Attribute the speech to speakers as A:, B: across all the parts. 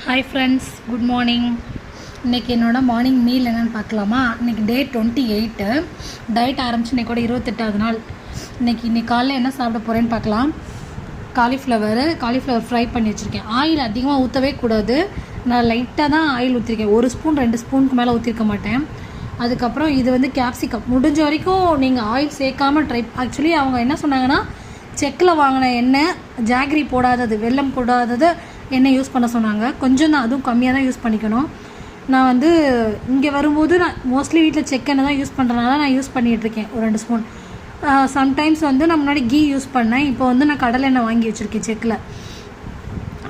A: Hi friends, good morning. இன்றைக்கி என்னோடய morning meal என்னென்னு பார்க்கலாமா? இன்றைக்கி டே 28. டயட் ஆரம்பிச்சு இன்றைக்கோட 28வது நாள். இன்றைக்கி காலையில் என்ன சாப்பிட போகிறேன்னு பார்க்கலாம். காலிஃப்ளவர் ஃப்ரை பண்ணி வச்சுருக்கேன். ஆயில் அதிகமாக ஊற்றவே கூடாது. நான் லைட்டாக தான் ஆயில் ஊற்றிருக்கேன். 1 ஸ்பூன் 2 ஸ்பூனுக்கு மேலே ஊற்றிருக்க மாட்டேன். அதுக்கப்புறம் இது கேப்சிகம். முடிஞ்ச வரைக்கும் நீங்கள் ஆயில் சேர்க்காமல் ஆக்சுவலி அவங்க என்ன சொன்னாங்கன்னா, செக்கில் வாங்கின எண்ணெய், ஜாகரி போடாதது, வெல்லம் போடாதது எண்ணெய் யூஸ் பண்ண சொன்னாங்க. கொஞ்சம் தான், அதுவும் கம்மியாக தான் யூஸ் பண்ணிக்கணும். நான் இங்கே வரும்போது நான் மோஸ்ட்லி வீட்டில் செக் எண்ணெய் தான் யூஸ் பண்ணுறதுனால நான் யூஸ் பண்ணிகிட்ருக்கேன். ஒரு 2 ஸ்பூன். சம்டைம்ஸ் நான் முன்னாடி கீ யூஸ் பண்ணேன். இப்போ நான் கடலை எண்ணெய் வாங்கி வச்சுருக்கேன் செக்கில்.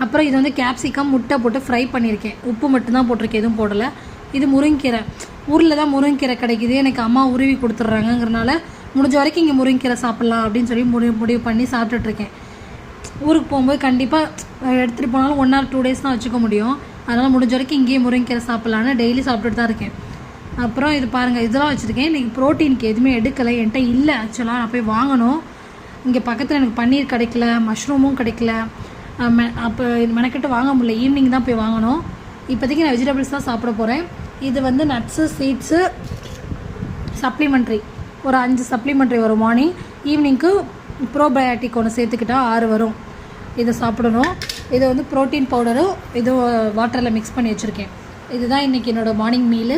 A: அப்புறம் இது கேப்சிகம், முட்டை போட்டு ஃப்ரை பண்ணியிருக்கேன். உப்பு மட்டும்தான் போட்டிருக்கேன், எதுவும் போடலை. இது முருங்கீரை. ஊரில் தான் முருங்கீரை கிடைக்கிது. எனக்கு அம்மா உருவி கொடுத்துட்றாங்கங்கிறனால முடிஞ்ச வரைக்கும் இங்கே முருங்கீரை சாப்பிட்லாம் அப்படின்னு சொல்லி முடிவு பண்ணி சாப்பிட்டுட்ருக்கேன். ஊருக்கு போகும்போது கண்டிப்பாக எடுத்துகிட்டு போனாலும் 1 or 2 days தான் வச்சுக்க முடியும். அதனால் முடிஞ்ச வரைக்கும் இங்கேயே முருங்கீரை சாப்பிட்லான்னு டெய்லி சாப்பிட்டுட்டு தான் இருக்கேன். அப்புறம் இது பாருங்கள், இதெல்லாம் வச்சுருக்கேன். இன்றைக்கி ப்ரோட்டீனுக்கு எதுவுமே எடுக்கலை, என்கிட்ட இல்லை. ஆக்சுவலாக நான் போய் வாங்கணும். இங்கே பக்கத்தில் எனக்கு பன்னீர் கிடைக்கல, மஷ்ரூமும் கிடைக்கல. அப்போ மெனக்கிட்டு வாங்க முடியல. ஈவினிங் தான் போய் வாங்கணும். இப்போதைக்கு நான் வெஜிடபிள்ஸ் தான் சாப்பிட போகிறேன். இது நட்ஸு, சீட்ஸு, சப்ளிமெண்ட்ரி ஒரு 5 சப்ளிமெண்ட்ரி வரும். மார்னிங், ஈவினிங்க்கு ப்ரோபயோட்டிக் ஒன்று சேர்த்துக்கிட்டா 6 வரும். இதை சாப்பிடணும். இது ப்ரோட்டீன் பவுடரு, இது வாட்டரில் மிக்ஸ் பண்ணி வச்சுருக்கேன். இதுதான் இன்றைக்கி என்னோடய மார்னிங் மீலு.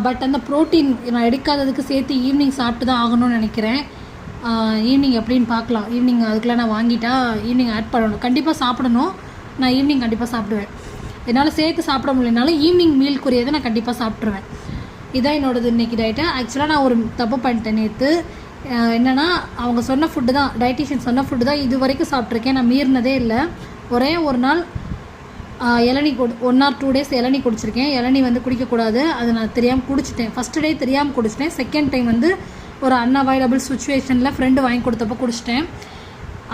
A: பட் அந்த ப்ரோட்டீன் நான் எடுக்காததுக்கு சேர்த்து ஈவினிங் சாப்பிட்டு தான் ஆகணும்னு நினைக்கிறேன். ஈவினிங் எப்படின்னு பார்க்கலாம். ஈவினிங் அதுக்குள்ளே நான் வாங்கிட்டா ஈவினிங் ஆட் பண்ணணும். கண்டிப்பாக சாப்பிடணும். நான் ஈவினிங் கண்டிப்பாக சாப்பிடுவேன். என்னால் சேர்த்து சாப்பிட முடியலனாலும் ஈவினிங் மீல்க்குரியதை நான் கண்டிப்பாக சாப்பிட்ருவேன். இதான் என்னோடது இன்றைக்கி டயட்டு. ஆக்சுவலாக நான் ஒரு தப்பு பண்ணிட்டேன் நேற்று. என்னென்னா, அவங்க சொன்ன ஃபுட்டு தான், டயட்டிஷியன் சொன்ன ஃபுட்டு தான் இது வரைக்கும் சாப்பிட்ருக்கேன். நான் மீறினதே இல்லை. ஒரே ஒரு நாள் இளநீ 1 or 2 days இளநீ குடிச்சிருக்கேன். இளநீ குடிக்கக்கூடாது, அதை நான் தெரியாமல் குடிச்சிட்டேன். ஃபஸ்ட்டு டே தெரியாமல் குடிச்சிட்டேன். செகண்ட் டைம் ஒரு அன்அவாய்டபிள் சுச்சுவேஷனில் ஃப்ரெண்டு வாங்கி கொடுத்தப்போ குடிச்சிட்டேன்.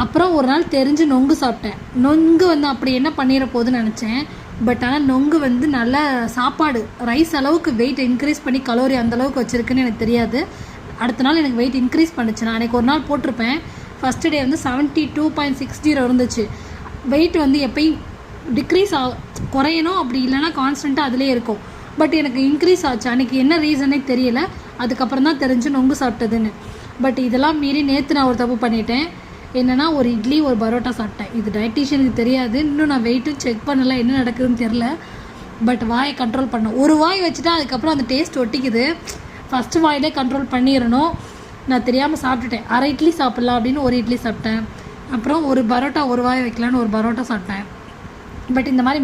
A: அப்புறம் ஒரு நாள் தெரிஞ்சு நொங்கு சாப்பிட்டேன். நொங்கு அப்படி என்ன பண்ணிட போகுதுன்னு நினச்சேன். பட் ஆனால் நொங்கு நல்ல சாப்பாடு, ரைஸ் அளவுக்கு வெயிட் இன்க்ரீஸ் பண்ணி கலோரி அந்தளவுக்கு வச்சுருக்குன்னு எனக்கு தெரியாது. அடுத்த நாள் எனக்கு வெயிட் இன்க்ரீஸ் பண்ணிச்சு. நான் எனக்கு ஒரு நாள் போட்டிருப்பேன். ஃபஸ்ட்டு டே 72.60 இருந்துச்சு. வெயிட் எப்பயும் டிக்ரீஸ் குறையணும், அப்படி இல்லைனா கான்ஸ்டண்ட்டாக அதிலே இருக்கும். பட் எனக்கு இன்க்ரீஸ் ஆச்சு. அன்றைக்கி என்ன ரீசனே தெரியல. அதுக்கப்புறம் தான் தெரிஞ்சு நொங்கு சாப்பிட்டதுன்னு. பட் இதெல்லாம் மீறி நேற்று நான் ஒரு தப்பு பண்ணிட்டேன். என்னென்னா, ஒரு இட்லி ஒரு பரோட்டா சாப்பிட்டேன். இது டயட்டிஷியனுக்கு தெரியாது. இன்னும் நான் வெயிட்டும் செக் பண்ணலை, என்ன நடக்குதுன்னு தெரில. பட் வாயை கண்ட்ரோல் பண்ணேன். ஒரு வாய் வச்சுட்டா அதுக்கப்புறம் அந்த டேஸ்ட் ஒட்டிக்குது. ஃபஸ்ட்டு வாயிலே கண்ட்ரோல் பண்ணிடணும். நான் தெரியாமல் சாப்பிட்டுட்டேன். 1/2 இட்லி சாப்பிட்லாம் அப்படின்னு 1 இட்லி சாப்பிட்டேன். அப்புறம் ஒரு பரோட்டா, ஒரு வாய் வைக்கலான்னு ஒரு பரோட்டா சாப்பிட்டேன். பட் இந்த மாதிரி